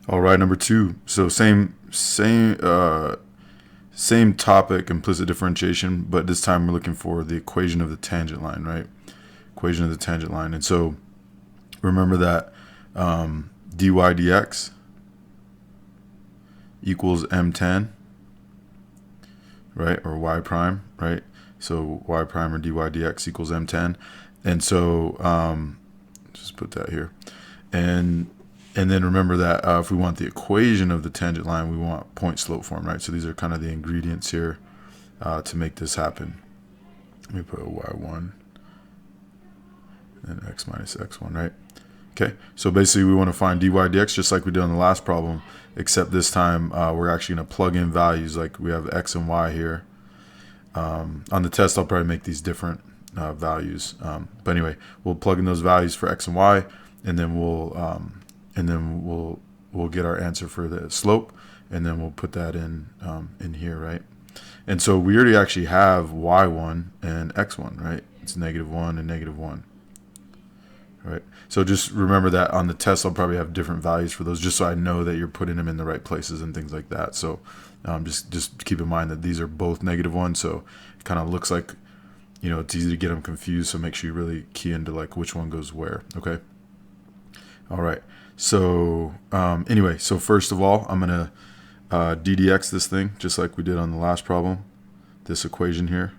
All right, number two. So same topic, implicit differentiation, but this time we're looking for the equation of the tangent line, right? Equation of the tangent line. And so remember that dy dx equals m10, right? Or y prime, right? So y prime or dy dx equals m10. And so just put that here. And then remember that if we want the equation of the tangent line, we want point slope form, right? So these are kind of the ingredients here to make this happen. Let me put a y1 and x minus x1, right? Okay, so basically we want to find dy dx just like we did on the last problem, except this time we're actually going to plug in values like we have x and y here. On the test, I'll probably make these different values. But anyway, we'll plug in those values for x and y, and then we'll get our answer for the slope, and then we'll put that in here, right? And so we already actually have y1 and x1, right? It's -1 and -1, right? So just remember that on the test I'll probably have different values for those, just so I know that you're putting them in the right places and things like that. So just keep in mind that these are both -1, so it kind of looks like, it's easy to get them confused. So make sure you really key into like which one goes where. Okay. All right. So anyway, so first of all, I'm gonna ddx this thing just like we did on the last problem, this equation here.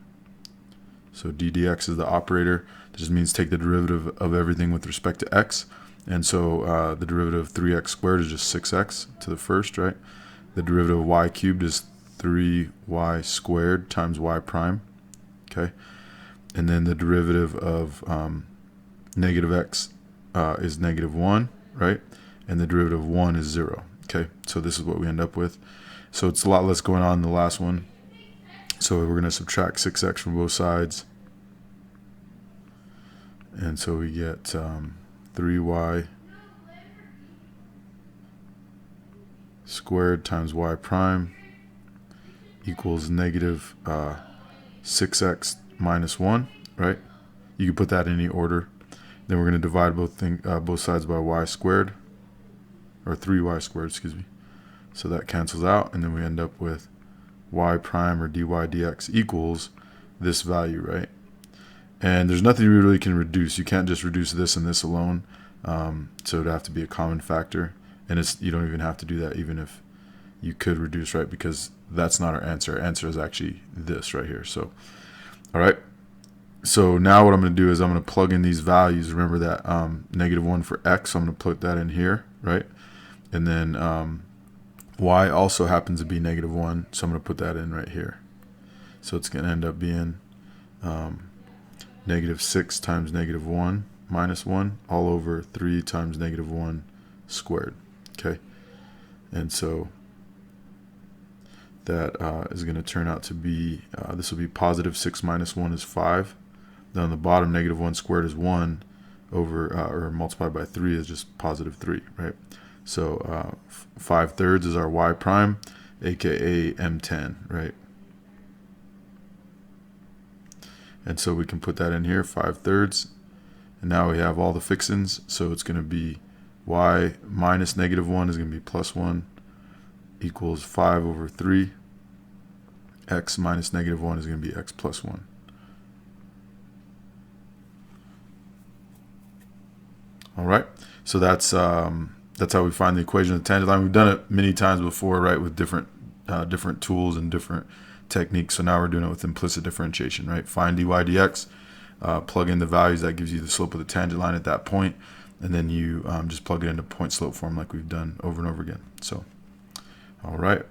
So ddx is the operator. It just means take the derivative of everything with respect to x. And so the derivative of 3x squared is just 6x to the first, right? The derivative of y cubed is 3y squared times y prime, okay? And then the derivative of negative x is -1, right? And the derivative of 1 is 0, okay? So this is what we end up with. So it's a lot less going on in the last one. So we're going to subtract 6x from both sides. And so we get 3y squared times y prime equals -6x minus 1, right? You can put that in any order. Then we're going to divide both sides by y squared, or 3y squared, excuse me. So that cancels out, and then we end up with y prime or dy dx equals this value, right? And there's nothing you really can reduce. You can't just reduce this and this alone. So it'd have to be a common factor. And you don't even have to do that even if you could reduce, right? Because that's not our answer. Our answer is actually this right here. So, all right. So now what I'm going to do is I'm going to plug in these values. Remember that -1 for x. So I'm going to put that in here, right? And then y also happens to be -1. So I'm going to put that in right here. So it's going to end up being -6 times -1 minus 1 all over 3 times -1 squared. Okay, and so that is going to turn out to be, this will be +6 minus 1 is 5. Then on the bottom, -1 squared is 1 over, or multiplied by 3 is just +3, right? So 5/3 is our y prime, aka m10, right? And so we can put that in here, 5/3. And now we have all the fixins. So it's going to be y minus -1 is going to be +1 equals 5 over 3. X minus -1 is going to be x plus 1. All right. So that's how we find the equation of the tangent line. We've done it many times before, right, with different tools and different techniques. So now we're doing it with implicit differentiation, right? Find dy dx, plug in the values that gives you the slope of the tangent line at that point, and then you just plug it into point slope form like we've done over and over again. So, all right.